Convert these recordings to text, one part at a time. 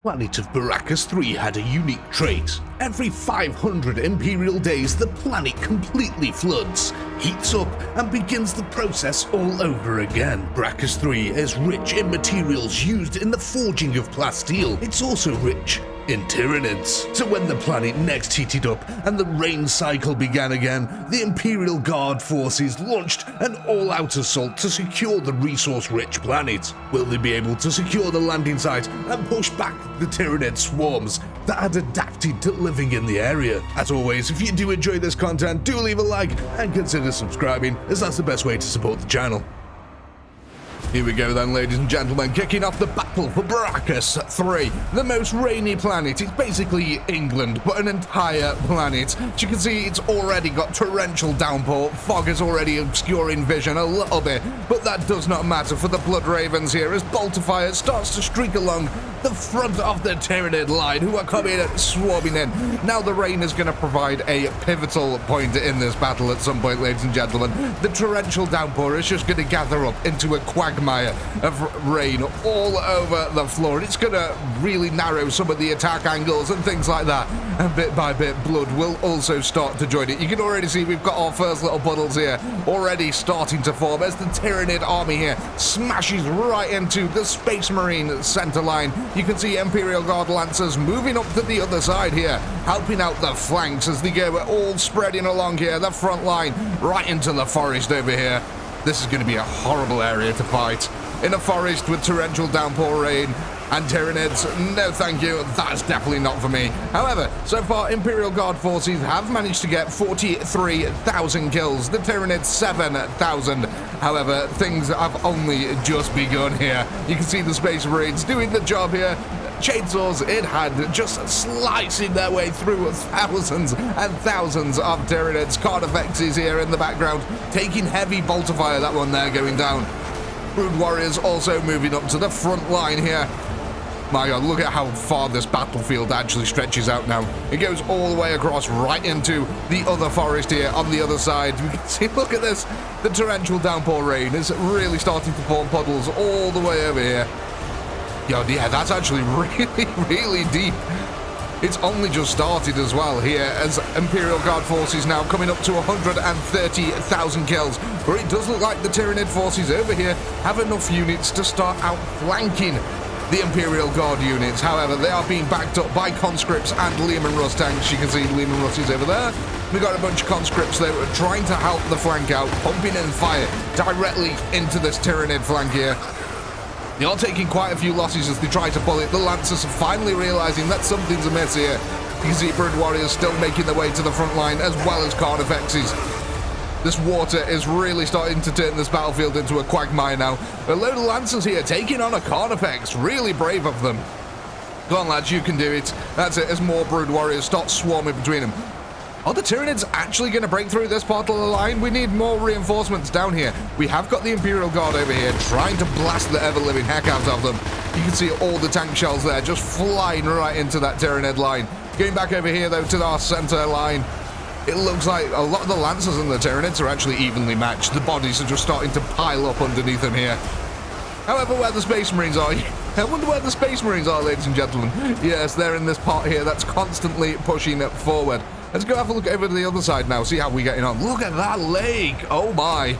Planet of Baracus 3 had a unique trait. Every 500 Imperial days, the planet completely floods, heats up, and begins the process all over again. Baracus 3 is rich in materials used in the forging of plasteel. It's also rich in tyranids. So when the planet next heated up and the rain cycle began again, the Imperial Guard forces launched an all-out assault to secure the resource-rich planet. Will they be able to secure the landing site and push back the Tyranid swarms that had adapted to living in the area? As always, if you do enjoy this content, do leave a like and consider subscribing, as that's the best way to support the channel. Here we go then, ladies and gentlemen, kicking off the battle for Baracus 3, the most rainy planet. It's basically England, but an entire planet. As you can see, it's already got torrential downpour. Fog is already obscuring vision a little bit, but that does not matter for the Blood Ravens here as bolt of fire starts to streak along the front of the Tyranid line, who are coming and swarming in. Now the rain is going to provide a pivotal point in this battle at some point, ladies and gentlemen. The torrential downpour is just going to gather up into a quagmire of rain all over the floor, and it's going to really narrow some of the attack angles and things like that. And bit by bit, blood will also start to join it. You can already see we've got our first little puddles here already starting to form as the Tyranid army here smashes right into the Space Marine center line. You can see Imperial Guard Lancers moving up to the other side here, helping out the flanks as they go all spreading along here, the front line, right into the forest over here. This is going to be a horrible area to fight. In a forest with torrential downpour rain and Tyranids, no thank you, that's definitely not for me. However, so far Imperial Guard forces have managed to get 43,000 kills, the Tyranids 7,000. However, things have only just begun here. You can see the Space Marines doing the job here. Chainsaws in hand, just slicing their way through thousands and thousands of Tyranids. Carnifexes here in the background, taking heavy bolt of fire, that one there going down. Brood Warriors also moving up to the front line here. My god, look at how far this battlefield actually stretches out now. It goes all the way across right into the other forest here on the other side. We can see, look at this, the torrential downpour rain is really starting to form puddles all the way over here. God, yeah, that's actually really deep. It's only just started as well here as Imperial Guard forces now coming up to 130,000 kills. But it does look like the Tyranid forces over here have enough units to start outflanking the Imperial Guard units. However, they are being backed up by conscripts and Lehman Russ tanks. You can see Lehman Russ is over there. We've got a bunch of conscripts that are trying to help the flank out, pumping in fire directly into this Tyranid flank here. They are taking quite a few losses as they try to pull it. The Lancers are finally realizing that something's amiss here. You can see Brood Warriors still making their way to the front line, as well as Carnifexes. This water is really starting to turn this battlefield into a quagmire now. A load of Lancers here taking on a Carnifex. Really brave of them. Go on, lads, you can do it. That's it, as more Brood Warriors start swarming between them. Are the Tyranids actually going to break through this part of the line? We need more reinforcements down here. We have got the Imperial Guard over here trying to blast the ever-living heck out of them. You can see all the tank shells there just flying right into that Tyranid line. Going back over here, though, to our center line. It looks like a lot of the Lancers and the Tyranids are actually evenly matched. The bodies are just starting to pile up underneath them here. However, where the Space Marines are, I wonder where the Space Marines are, ladies and gentlemen. Yes, they're in this part here that's constantly pushing it forward. Let's go have a look over to the other side now, see how we're getting on. Look at that lake! Oh my!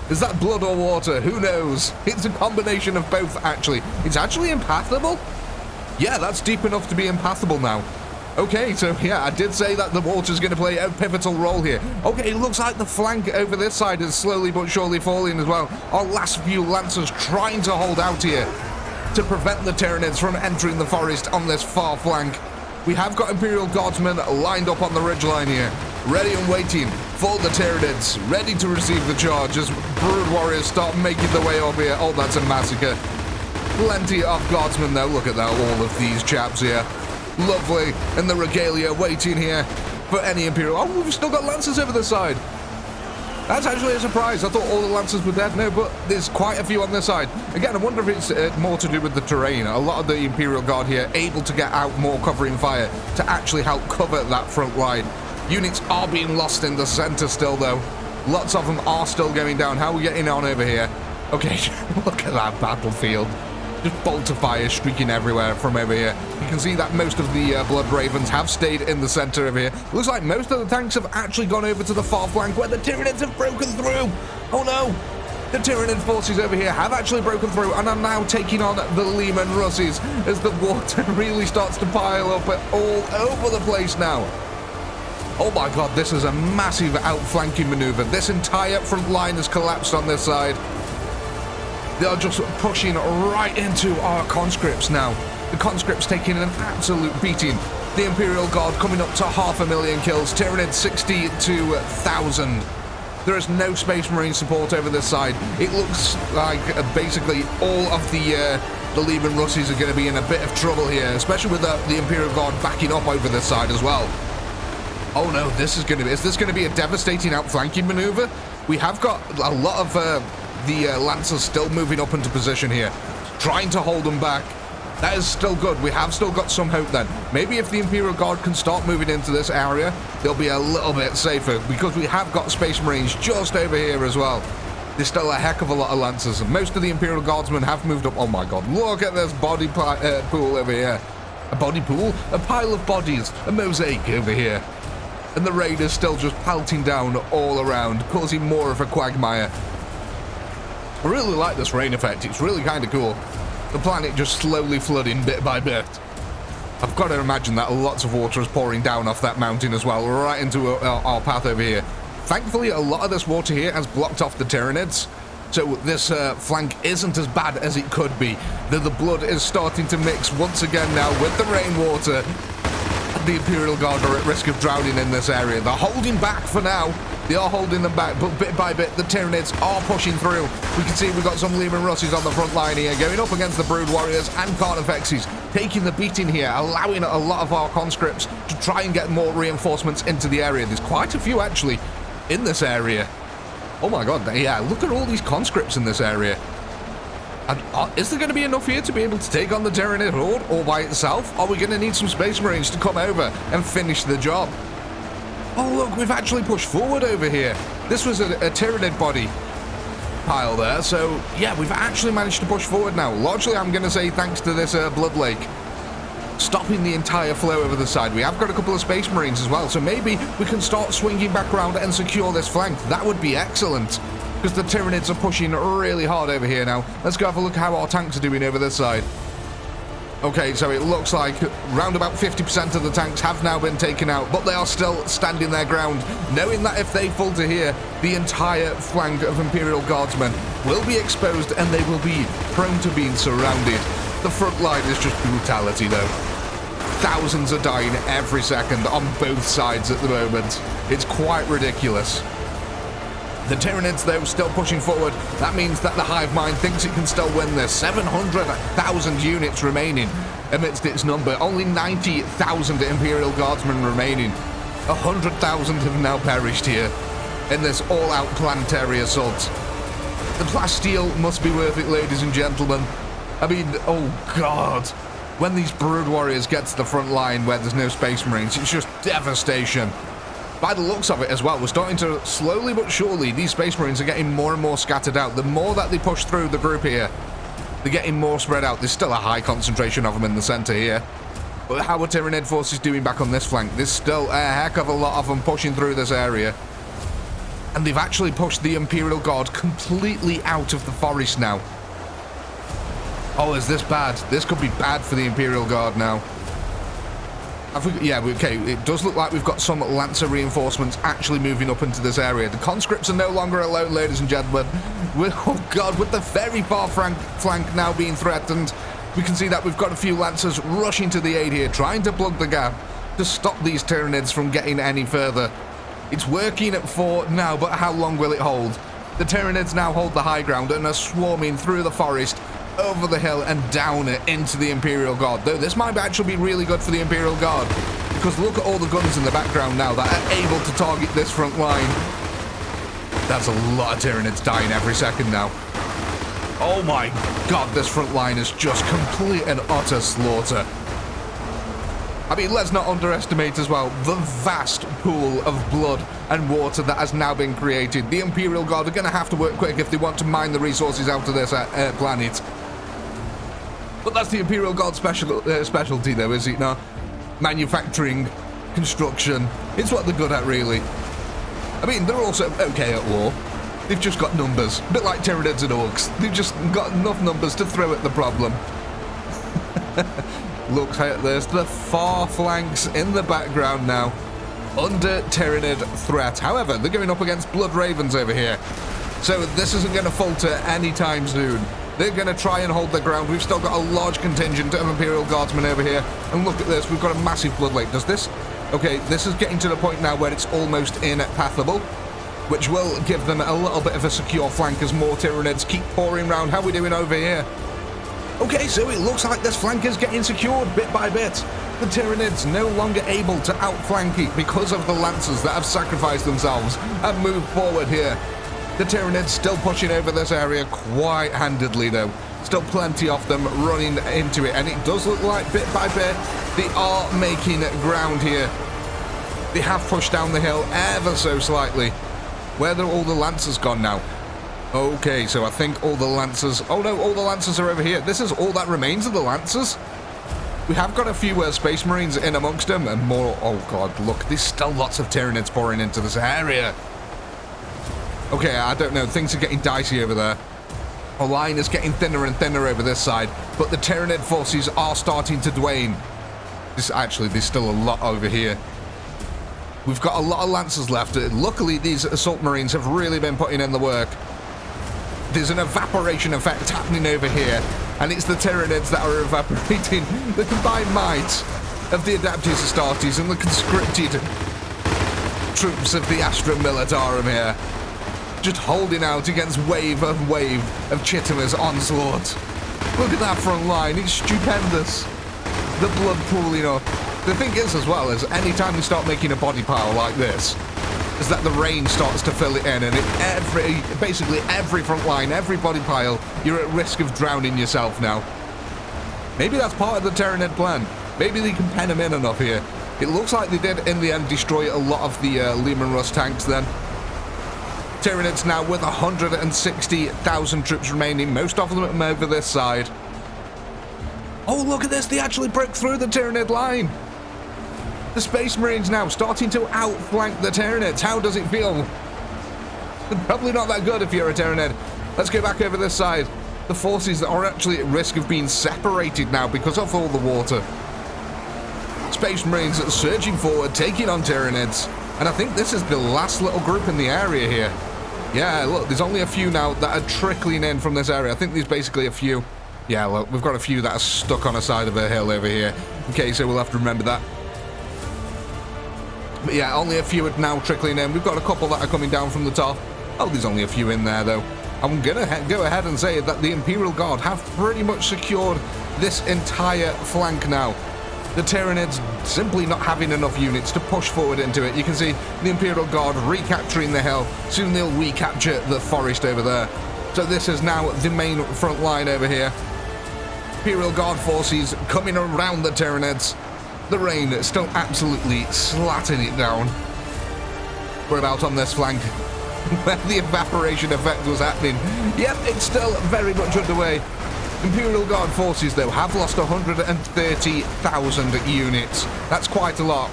Is that blood or water? Who knows? It's a combination of both, actually. It's actually impassable? Yeah, that's deep enough to be impassable now. Okay, so yeah, I did say that the water's going to play a pivotal role here. Okay, it looks like the flank over this side is slowly but surely falling as well. Our last few Lancers trying to hold out here to prevent the Tyranids from entering the forest on this far flank. We have got Imperial Guardsmen lined up on the ridgeline here, ready and waiting for the Tyranids, ready to receive the charge as Brood Warriors start making their way up here. Oh, that's a massacre. Plenty of Guardsmen though, look at that, all of these chaps here. Lovely, and the regalia waiting here for any Imperial. Oh, we've still got Lancers over the side. That's actually a surprise. I thought all the Lancers were dead. No, but there's quite a few on this side. Again, I wonder if it's more to do with the terrain. A lot of the Imperial Guard here able to get out more covering fire to actually help cover that front line. Units are being lost in the center still, though. Lots of them are still going down. How are we getting on over here? Okay, look at that battlefield. Just bolts of fire streaking everywhere from over here. You can see that most of the Blood Ravens have stayed in the center of here. Looks like most of the tanks have actually gone over to the far flank where the Tyranids have broken through. Oh no! The Tyranid forces over here have actually broken through and are now taking on the Lehman Russies as the water really starts to pile up all over the place now. Oh my god, this is a massive outflanking maneuver. This entire front line has collapsed on this side. They are just pushing right into our conscripts now. The conscripts taking an absolute beating. The Imperial Guard coming up to 500,000 kills. Tyranid 62,000. There is no Space Marine support over this side. It looks like basically all of the Lehman Russies are going to be in a bit of trouble here, especially with the Imperial Guard backing up over this side as well. Oh no, is this going to be a devastating outflanking maneuver? We have got a lot of the Lancers still moving up into position here, trying to hold them back. That is still good. We have still got some hope then. Maybe if the Imperial Guard can start moving into this area, they'll be a little bit safer because we have got Space Marines just over here as well. There's still a heck of a lot of Lancers. Most of the Imperial Guardsmen have moved up. Oh my god, look at this body pool over here. A body pool? A pile of bodies. A mosaic over here. And the Raiders still just pelting down all around, causing more of a quagmire. I really like this rain effect. It's really kind of cool. The planet just slowly flooding bit by bit. I've got to imagine that lots of water is pouring down off that mountain as well, right into our path over here. Thankfully, a lot of this water here has blocked off the Tyranids, so this flank isn't as bad as it could be. The blood is starting to mix once again now with the rainwater. The Imperial Guard are at risk of drowning in this area. They're holding back for now. They are holding them back, but bit by bit, the Tyranids are pushing through. We can see we've got some Lehman Russies on the front line here, going up against the Brood Warriors and Carnifexes, taking the beating here, allowing a lot of our conscripts to try and get more reinforcements into the area. There's quite a few, actually, in this area. Oh my god, yeah, look at all these conscripts in this area. And is there going to be enough here to be able to take on the Tyranid Horde all by itself? Are we going to need some Space Marines to come over and finish the job? Oh look, we've actually pushed forward over here. This was a Tyranid body pile there, so yeah, we've actually managed to push forward now. Largely, I'm going to say thanks to this Blood Lake stopping the entire flow over the side. We have got a couple of Space Marines as well, so maybe we can start swinging back around and secure this flank. That would be excellent, because the Tyranids are pushing really hard over here now. Let's go have a look at how our tanks are doing over this side. Okay, so it looks like round about 50% of the tanks have now been taken out, but they are still standing their ground, knowing that if they fall to here, the entire flank of Imperial Guardsmen will be exposed and they will be prone to being surrounded. The front line is just brutality, though. Thousands are dying every second on both sides at the moment. It's quite ridiculous. The Tyranids, though, still pushing forward. That means that the Hive Mind thinks it can still win this. 700,000 units remaining amidst its number. Only 90,000 Imperial Guardsmen remaining. 100,000 have now perished here in this all-out planetary assault. The plasteel must be worth it, ladies and gentlemen. I mean, oh god. When these Brood Warriors get to the front line where there's no Space Marines, it's just devastation. By the looks of it as well, we're starting to slowly but surely, these Space Marines are getting more and more scattered out. The more that they push through the group here, they're getting more spread out. There's still a high concentration of them in the center here. But how are Tyranid forces doing back on this flank? There's still a heck of a lot of them pushing through this area. And they've actually pushed the Imperial Guard completely out of the forest now. Oh, is this bad? This could be bad for the Imperial Guard now. Yeah, okay, it does look like we've got some Lancer reinforcements actually moving up into this area. The conscripts are no longer alone, ladies and gentlemen. Oh god, with the very far flank now being threatened, we can see that we've got a few Lancers rushing to the aid here, trying to plug the gap to stop these Tyranids from getting any further. It's working for now, but how long will it hold? The Tyranids now hold the high ground and are swarming through the forest, over the hill and down it into the Imperial Guard. Though this might actually be really good for the Imperial Guard, because look at all the guns in the background now that are able to target this front line. That's a lot of Tyranids dying every second now. Oh my god, this front line is just complete and utter slaughter. I mean, let's not underestimate as well the vast pool of blood and water that has now been created. The Imperial Guard are going to have to work quick if they want to mine the resources out of this planet. But that's the Imperial Guard specialty, though, is it not? Manufacturing, construction. It's what they're good at, really. I mean, they're also okay at war. They've just got numbers. A bit like Tyranids and Orcs. They've just got enough numbers to throw at the problem. Looks like there's the far flanks in the background now. Under Tyranid threat. However, they're going up against Blood Ravens over here. So this isn't going to falter anytime soon. They're going to try and hold their ground. We've still got a large contingent of Imperial Guardsmen over here. And look at this. We've got a massive Blood Lake. Does this? Okay, this is getting to the point now where it's almost impassable, which will give them a little bit of a secure flank as more Tyranids keep pouring round. How are we doing over here? Okay, so it looks like this flank is getting secured bit by bit. The Tyranids no longer able to outflank it because of the Lancers that have sacrificed themselves and moved forward here. The Tyranids still pushing over this area quite handedly, though. Still plenty of them running into it, and it does look like bit by bit they are making ground here. They have pushed down the hill ever so slightly. Where are all the Lancers gone now? Okay, so I think all the Lancers... Oh no, all the Lancers are over here. This is all that remains of the Lancers. We have got a few Space Marines in amongst them, and more... Oh god, look, there's still lots of Tyranids pouring into this area. Okay, I don't know, things are getting dicey over there. The line is getting thinner and thinner over this side, but the Tyranid forces are starting to wane. There's still a lot over here. We've got a lot of Lancers left. Luckily, these Assault Marines have really been putting in the work. There's an evaporation effect happening over here, and it's the Tyranids that are evaporating. The combined might of the Adeptus Astartes and the conscripted troops of the Astra Militarum here, just holding out against wave of Chittimer's onslaught. Look at that front line, it's stupendous. The blood pooling up. The thing is, as well, is anytime we start making a body pile like this, is that the rain starts to fill it in, and basically every front line, every body pile, you're at risk of drowning yourself now. Maybe that's part of the Tyranid plan. Maybe they can pen them in enough here. It looks like they did, in the end, destroy a lot of the Lehman Russ tanks then. Tyranids now with 160,000 troops remaining, most of them over this side. Oh, look at this, they actually broke through the Tyranid line. The Space Marines now starting to outflank the Tyranids. How does it feel? Probably not that good if you're a Tyranid. Let's go back over this side. The forces are actually at risk of being separated now because of all the water. Space Marines surging forward, taking on Tyranids. And I think this is the last little group in the area here. Yeah, look, there's only a few now that are trickling in from this area. I think there's basically a few. Yeah, look, we've got a few that are stuck on a side of a hill over here. Okay, so we'll have to remember that. But yeah, only a few are now trickling in. We've got a couple that are coming down from the top. Oh, there's only a few in there, though. I'm going to go ahead and say that the Imperial Guard have pretty much secured this entire flank now. The Tyranids simply not having enough units to push forward into it. You can see the Imperial Guard recapturing the hill. Soon they'll recapture the forest over there. So this is now the main front line over here. Imperial Guard forces coming around the Tyranids. The rain is still absolutely slatting it down. We're about on this flank where the evaporation effect was happening. Yep, it's still very much underway. Imperial Guard forces, though, have lost 130,000 units. That's quite a lot.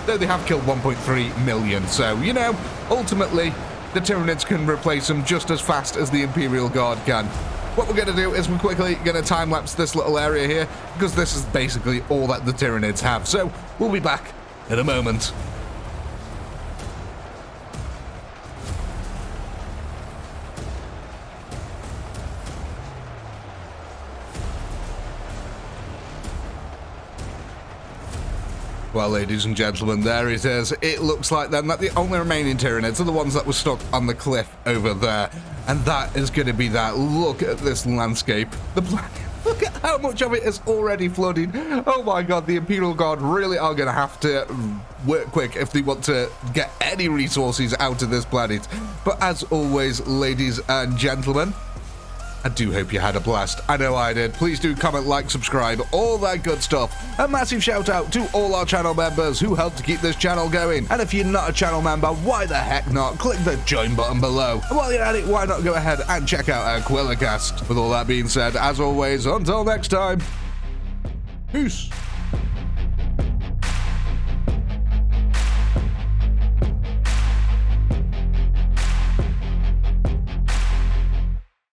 Though they have killed 1.3 million. So, you know, ultimately, the Tyranids can replace them just as fast as the Imperial Guard can. What we're going to do is we're quickly going to time-lapse this little area here, because this is basically all that the Tyranids have. So, we'll be back in a moment. Well, ladies and gentlemen, there it is. It looks like then that the only remaining Tyranids are the ones that were stuck on the cliff over there. And that is going to be that. Look at this landscape. The planet. Look at how much of it is already flooded. Oh my god, the Imperial Guard really are going to have to work quick if they want to get any resources out of this planet. But as always, ladies and gentlemen, I do hope you had a blast. I know I did. Please do comment, like, subscribe, all that good stuff. A massive shout out to all our channel members who help to keep this channel going. And if you're not a channel member, why the heck not? Click the join button below. And while you're at it, why not go ahead and check out our Quillercast? With all that being said, as always, until next time, peace.